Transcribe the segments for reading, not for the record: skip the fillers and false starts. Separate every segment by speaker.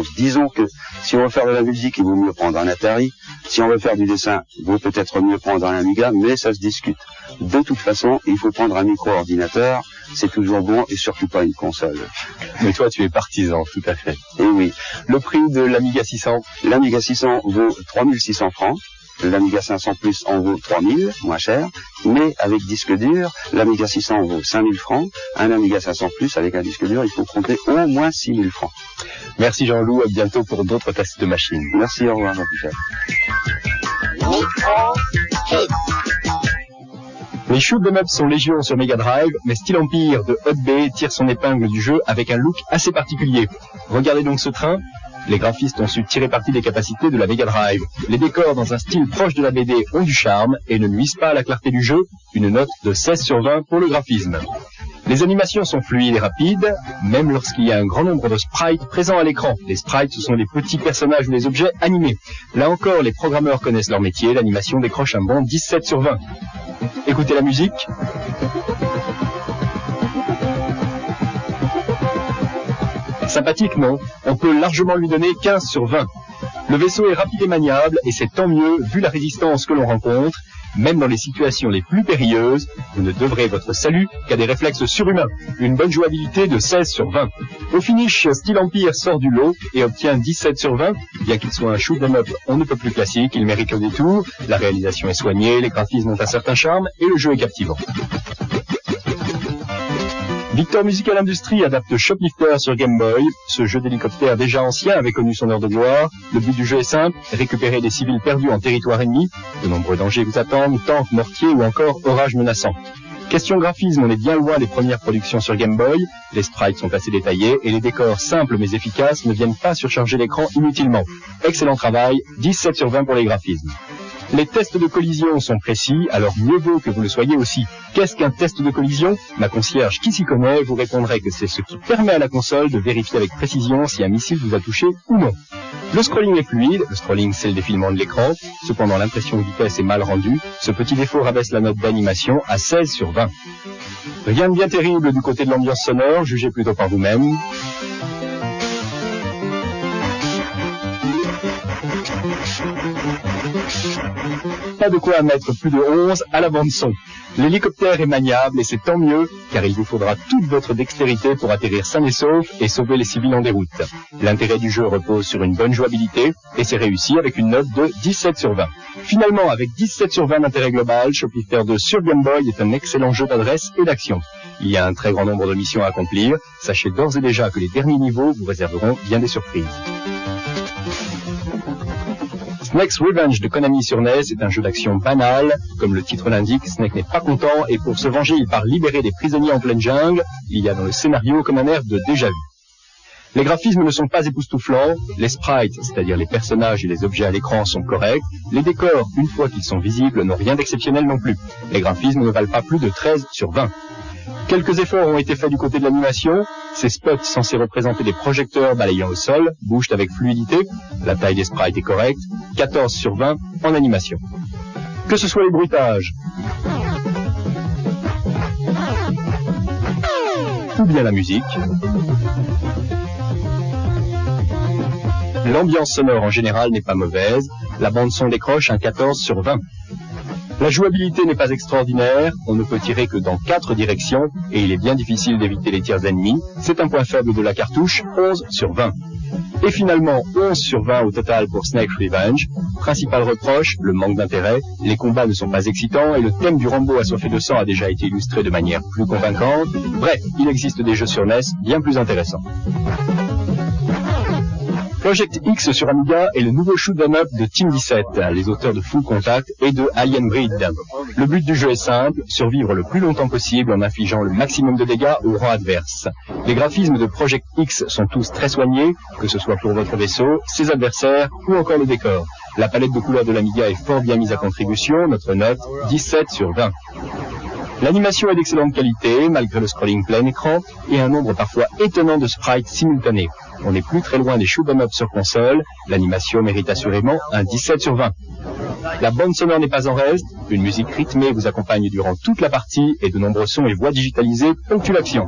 Speaker 1: Donc disons que si on veut faire de la musique, il vaut mieux prendre un Atari. Si on veut faire du dessin, il vaut peut-être mieux prendre un Amiga, mais ça se discute. De toute façon, il faut prendre un micro-ordinateur, c'est toujours bon, et surtout pas une console.
Speaker 2: Mais toi, tu es partisan, tout à fait.
Speaker 1: Et oui.
Speaker 2: Le prix de l'Amiga 600?
Speaker 1: L'Amiga 600 vaut 3600 francs. L'Amiga 500 Plus en vaut 3000, moins cher, mais avec disque dur, l'Amiga 600 vaut 5000 francs, un Amiga 500 Plus avec un disque dur, il faut compter au moins 6000 francs.
Speaker 2: Merci Jean-Loup, à bientôt pour d'autres tests de machines.
Speaker 1: Merci, au revoir Jean-Michel.
Speaker 2: Les shoot 'em up sont légion sur Mega Drive, mais Steel Empire de Hot B tire son épingle du jeu avec un look assez particulier. Regardez donc ce train. Les graphistes ont su tirer parti des capacités de la Mega Drive. Les décors dans un style proche de la BD ont du charme et ne nuisent pas à la clarté du jeu. Une note de 16/20 pour le graphisme. Les animations sont fluides et rapides, même lorsqu'il y a un grand nombre de sprites présents à l'écran. Les sprites, ce sont des petits personnages ou des objets animés. Là encore, les programmeurs connaissent leur métier, l'animation décroche un bon 17/20. Écoutez la musique. Sympathique, non? On peut largement lui donner 15/20. Le vaisseau est rapide et maniable, et c'est tant mieux vu la résistance que l'on rencontre. Même dans les situations les plus périlleuses, vous ne devrez votre salut qu'à des réflexes surhumains. Une bonne jouabilité de 16/20. Au finish, Steel Empire sort du lot et obtient 17/20. Bien qu'il soit un shoot 'em up, on ne peut plus classique, il mérite le détour. La réalisation est soignée, les graphismes ont un certain charme et le jeu est captivant. Victor Musical Industries adapte Shoplifter sur Game Boy. Ce jeu d'hélicoptère déjà ancien avait connu son heure de gloire. Le but du jeu est simple, récupérer des civils perdus en territoire ennemi. De nombreux dangers vous attendent, tanks, mortiers ou encore orages menaçants. Question graphisme, on est bien loin des premières productions sur Game Boy. Les sprites sont assez détaillés et les décors simples mais efficaces ne viennent pas surcharger l'écran inutilement. Excellent travail, 17/20 pour les graphismes. Les tests de collision sont précis, alors mieux vaut que vous le soyez aussi. Qu'est-ce qu'un test de collision? Ma concierge qui s'y connaît vous répondrait que c'est ce qui permet à la console de vérifier avec précision si un missile vous a touché ou non. Le scrolling est fluide, le scrolling c'est le défilement de l'écran, cependant l'impression de vitesse est mal rendue, ce petit défaut rabaisse la note d'animation à 16/20. Rien de bien terrible du côté de l'ambiance sonore, jugez plutôt par vous-même. Pas de quoi mettre plus de 11 à la bande son. L'hélicoptère est maniable et c'est tant mieux, car il vous faudra toute votre dextérité pour atterrir sain et sauf et sauver les civils en déroute. L'intérêt du jeu repose sur une bonne jouabilité et c'est réussi avec une note de 17/20. Finalement, avec 17/20 d'intérêt global, Shoplifter 2 sur Game Boy est un excellent jeu d'adresse et d'action. Il y a un très grand nombre de missions à accomplir. Sachez d'ores et déjà que les derniers niveaux vous réserveront bien des surprises. Snake's Revenge de Konami sur NES est un jeu d'action banal. Comme le titre l'indique, Snake n'est pas content et pour se venger, il part libérer des prisonniers en pleine jungle. Il y a dans le scénario comme un air de déjà-vu. Les graphismes ne sont pas époustouflants, les sprites, c'est-à-dire les personnages et les objets à l'écran sont corrects, les décors, une fois qu'ils sont visibles, n'ont rien d'exceptionnel non plus. Les graphismes ne valent pas plus de 13/20. Quelques efforts ont été faits du côté de l'animation. Ces spots censés représenter des projecteurs balayant au sol bougent avec fluidité. La taille des sprites est correcte. 14/20 en animation. Que ce soit les bruitages ou bien la musique, l'ambiance sonore en général n'est pas mauvaise. La bande son décroche un 14/20. La jouabilité n'est pas extraordinaire, on ne peut tirer que dans 4 directions et il est bien difficile d'éviter les tirs ennemis. C'est un point faible de la cartouche, 11/20. Et finalement, 11/20 au total pour Snake's Revenge. Principal reproche, le manque d'intérêt, les combats ne sont pas excitants et le thème du Rambo assoiffé de sang a déjà été illustré de manière plus convaincante. Bref, il existe des jeux sur NES bien plus intéressants. Project X sur Amiga est le nouveau shoot 'em up de Team 17, les auteurs de Full Contact et de Alien Breed. Le but du jeu est simple, survivre le plus longtemps possible en infligeant le maximum de dégâts au rang adverse. Les graphismes de Project X sont tous très soignés, que ce soit pour votre vaisseau, ses adversaires ou encore le décor. La palette de couleurs de l'Amiga est fort bien mise à contribution, notre note 17/20. L'animation est d'excellente qualité, malgré le scrolling plein écran, et un nombre parfois étonnant de sprites simultanés. On n'est plus très loin des shoot 'em up sur console, l'animation mérite assurément un 17/20. La bande sonore n'est pas en reste, une musique rythmée vous accompagne durant toute la partie, et de nombreux sons et voix digitalisées ponctuent l'action.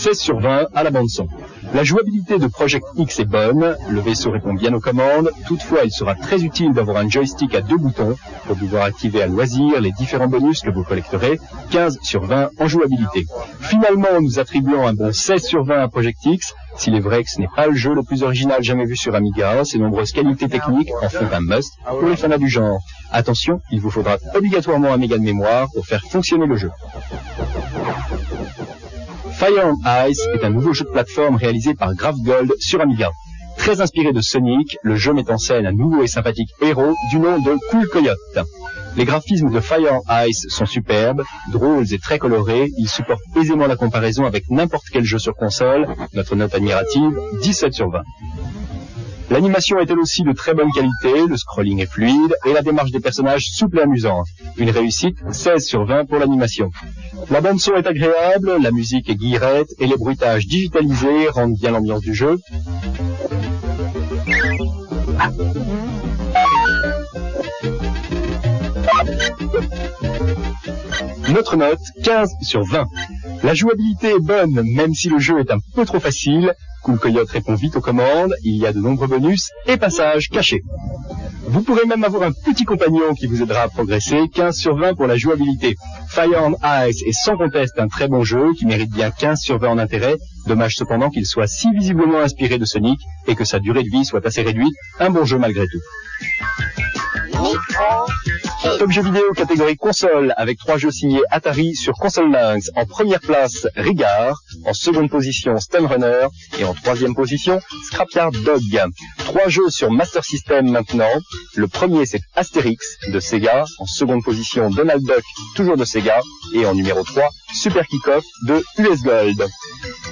Speaker 2: 16 sur 20 à la bande-son. La jouabilité de Project X est bonne, le vaisseau répond bien aux commandes, toutefois il sera très utile d'avoir un joystick à 2 boutons pour pouvoir activer à loisir les différents bonus que vous collecterez, 15 sur 20 en jouabilité. Finalement, nous attribuons un bon 16 sur 20 à Project X. S'il est vrai que ce n'est pas le jeu le plus original jamais vu sur Amiga, ses nombreuses qualités techniques en font un must pour les fans du genre. Attention, il vous faudra obligatoirement un méga de mémoire pour faire fonctionner le jeu. Fire and Ice est un nouveau jeu de plateforme réalisé par Graph Gold sur Amiga. Très inspiré de Sonic, le jeu met en scène un nouveau et sympathique héros du nom de Cool Coyote. Les graphismes de Fire and Ice sont superbes, drôles et très colorés, ils supportent aisément la comparaison avec n'importe quel jeu sur console, notre note admirative, 17 sur 20. L'animation est elle aussi de très bonne qualité, le scrolling est fluide et la démarche des personnages souple et amusante. Une réussite, 16 sur 20 pour l'animation. La bande son est agréable, la musique est guillerette et les bruitages digitalisés rendent bien l'ambiance du jeu. Notre note, 15 sur 20. La jouabilité est bonne, même si le jeu est un peu trop facile. Cool Coyote répond vite aux commandes, il y a de nombreux bonus et passages cachés. Vous pourrez même avoir un petit compagnon qui vous aidera à progresser, 15 sur 20 pour la jouabilité. Fire and Ice est sans conteste un très bon jeu qui mérite bien 15 sur 20 en intérêt. Dommage cependant qu'il soit si visiblement inspiré de Sonic et que sa durée de vie soit assez réduite. Un bon jeu malgré tout. Top jeu vidéo catégorie console avec 3 jeux signés Atari sur Console Lynx. En première place, Rigard. En seconde position, Stun Runner. Et en troisième position, Scrapyard Dog. 3 jeux sur Master System maintenant. Le premier, c'est Astérix de Sega. En seconde position, Donald Duck, toujours de Sega. Et en numéro 3, Super Kick-Off de US Gold.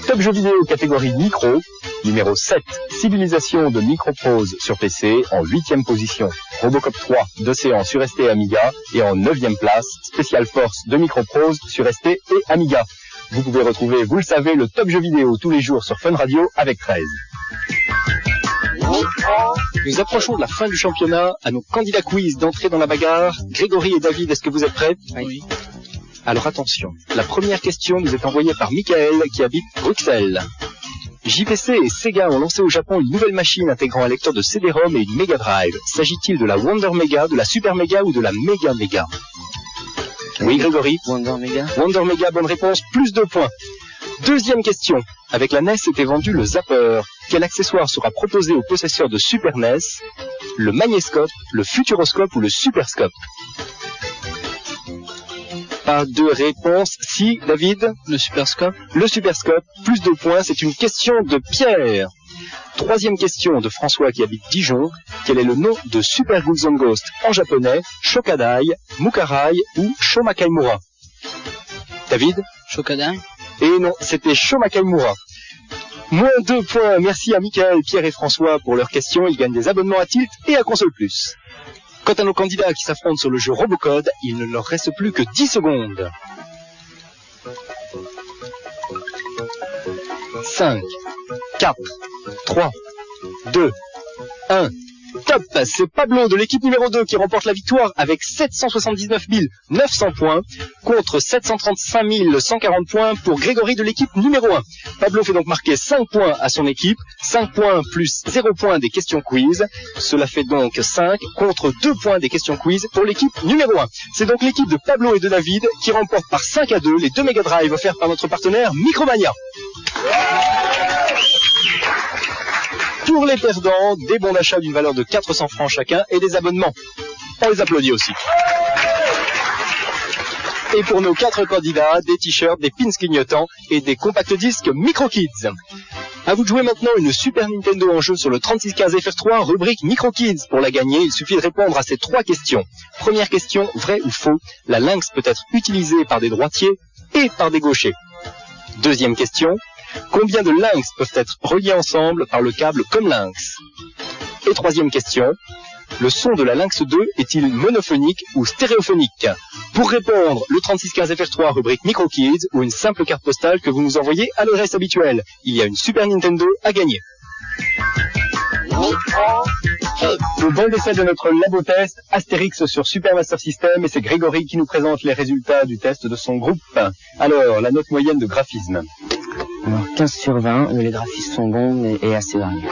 Speaker 2: Top jeu vidéo catégorie micro. Numéro 7, Civilisation de Microprose sur PC. En 8e position, Robocop 3 d'Océan sur ST et Amiga. Et en 9e place, Special Force de Microprose sur ST et Amiga. Vous pouvez retrouver, vous le savez, le top jeu vidéo tous les jours sur Fun Radio avec 13. Nous approchons de la fin du championnat. À nos candidats quiz d'entrer dans la bagarre. Grégory et David, est-ce que vous êtes prêts?
Speaker 3: Oui.
Speaker 2: Alors attention, la première question nous est envoyée par Michael qui habite Bruxelles. JVC et Sega ont lancé au Japon une nouvelle machine intégrant un lecteur de CD-ROM et une Mega Drive. S'agit-il de la Wonder Mega, de la Super Mega ou de la Mega Mega? Oui, Grégory.
Speaker 3: Wonder Mega.
Speaker 2: Wonder Mega, bonne réponse, plus 2 points. Deuxième question. Avec la NES était vendu le Zapper. Quel accessoire sera proposé aux possesseurs de Super NES? Le magnétoscope, le futuroscope ou le superscope? Pas de réponse. Si, David?
Speaker 3: Le Superscope.
Speaker 2: Le superscope, plus 2 points, c'est une question de Pierre. Troisième question de François qui habite Dijon. Quel est le nom de Super Ghouls and Ghosts en japonais? Shokadai, Mukarai ou Shomakaimura? David?
Speaker 3: Shokadai.
Speaker 2: Et non, c'était Shomakaimura. Moins 2 points, merci à Michael, Pierre et François pour leurs questions. Ils gagnent des abonnements à Tilt et à Console Plus. Quant à nos candidats qui s'affrontent sur le jeu Robocode, il ne leur reste plus que 10 secondes. 5, 4, 3, 2, 1. Top, c'est Pablo de l'équipe numéro 2 qui remporte la victoire avec 779 900 points contre 735 140 points pour Grégory de l'équipe numéro 1. Pablo fait donc marquer 5 points à son équipe, 5 points plus 0 points des questions quiz. Cela fait donc 5 contre 2 points des questions quiz pour l'équipe numéro 1. C'est donc l'équipe de Pablo et de David qui remporte par 5-2 les 2 Mega Drive offerts par notre partenaire Micromania. Pour les perdants, des bons d'achat d'une valeur de 400 francs chacun et des abonnements. On les applaudit aussi. Et pour nos 4 candidats, des t-shirts, des pins clignotants et des compacts disques MicroKids. À vous de jouer maintenant une Super Nintendo en jeu sur le 3615 FR3, rubrique MicroKids. Pour la gagner, il suffit de répondre à ces 3 questions. Première question, vrai ou faux? La Lynx peut être utilisée par des droitiers et par des gauchers. Deuxième question. Combien de lynx peuvent être reliés ensemble par le câble comme lynx? Et troisième question, le son de la Lynx 2 est-il monophonique ou stéréophonique? Pour répondre, le 3615 FR3 rubrique MicroKids ou une simple carte postale que vous nous envoyez à l'adresse habituelle. Il y a une Super Nintendo à gagner. Le bon d'essai de notre labo test, Astérix sur Super Master System, et c'est Grégory qui nous présente les résultats du test de son groupe. Alors, la note moyenne de graphisme.
Speaker 3: Alors 15 sur 20, les graphismes sont bons et assez variés.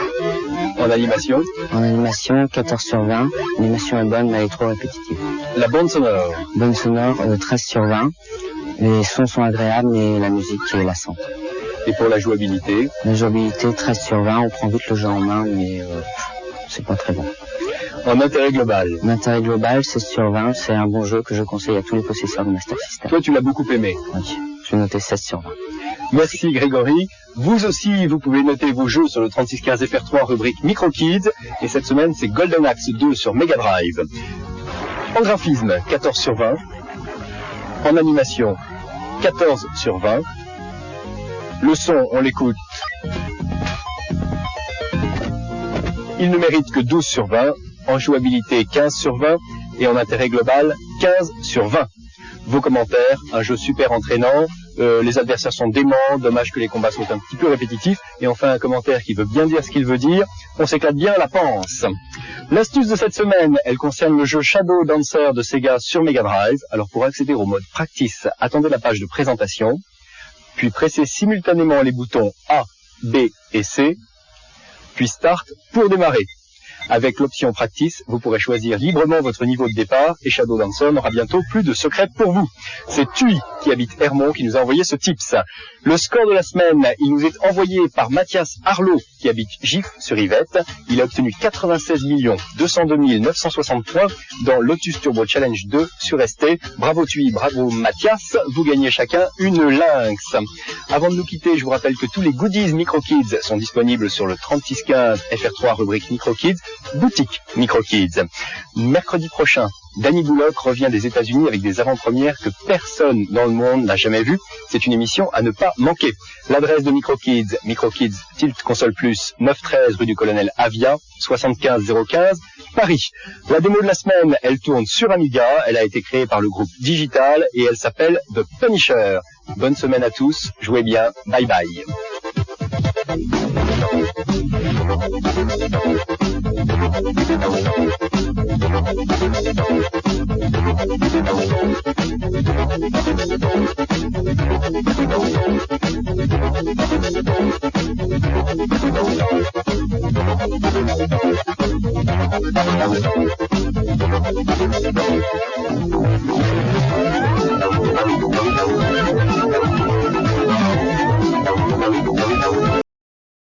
Speaker 2: En animation?
Speaker 3: En animation, 14 sur 20, l'animation est bonne mais elle est trop répétitive.
Speaker 2: La bande sonore?
Speaker 3: Bande sonore, 13 sur 20, les sons sont agréables mais la musique est lassante.
Speaker 2: Et pour la jouabilité?
Speaker 3: La jouabilité, 13 sur 20, on prend vite le jeu en main mais c'est pas très bon.
Speaker 2: En intérêt global?
Speaker 3: En intérêt global, 16 sur 20, c'est un bon jeu que je conseille à tous les possesseurs de Master System.
Speaker 2: Toi, tu l'as beaucoup aimé?
Speaker 3: Oui, je vais noter 16 sur 20.
Speaker 2: Merci Grégory. Vous aussi, vous pouvez noter vos jeux sur le 3615 FR3 rubrique Microkids. Et cette semaine, c'est Golden Axe 2 sur Mega Drive. En graphisme, 14 sur 20. En animation, 14 sur 20. Le son, on l'écoute. Il ne mérite que 12 sur 20. En jouabilité, 15 sur 20. Et en intérêt global, 15 sur 20. Vos commentaires, un jeu super entraînant. Les adversaires sont déments, dommage que les combats sont un petit peu répétitifs, et enfin un commentaire qui veut bien dire ce qu'il veut dire, on s'éclate bien à la panse. L'astuce de cette semaine, elle concerne le jeu Shadow Dancer de Sega sur Mega Drive. Alors pour accéder au mode Practice, attendez la page de présentation, puis pressez simultanément les boutons A, B et C, puis Start pour démarrer. Avec l'option Practice, vous pourrez choisir librement votre niveau de départ et Shadow Dancer n'aura bientôt plus de secrets pour vous. C'est Tui qui habite Hermont qui nous a envoyé ce tips. Le score de la semaine, il nous est envoyé par Mathias Arlot qui habite Gif sur Yvette. Il a obtenu 96 202 960 points dans Lotus Turbo Challenge 2 sur ST. Bravo Tui, bravo Mathias, vous gagnez chacun une Lynx. Avant de nous quitter, je vous rappelle que tous les goodies Microkids sont disponibles sur le 3615 FR3 rubrique Microkids. Boutique Microkids. Mercredi prochain, Danny Bullock revient des États-Unis avec des avant-premières que personne dans le monde n'a jamais vues. C'est une émission à ne pas manquer. L'adresse de Microkids, Microkids Tilt Console Plus, 913 rue du Colonel Avia, 75 015, Paris. La démo de la semaine, elle tourne sur Amiga. Elle a été créée par le groupe Digital et elle s'appelle The Punisher. Bonne semaine à tous. Jouez bien. Bye bye.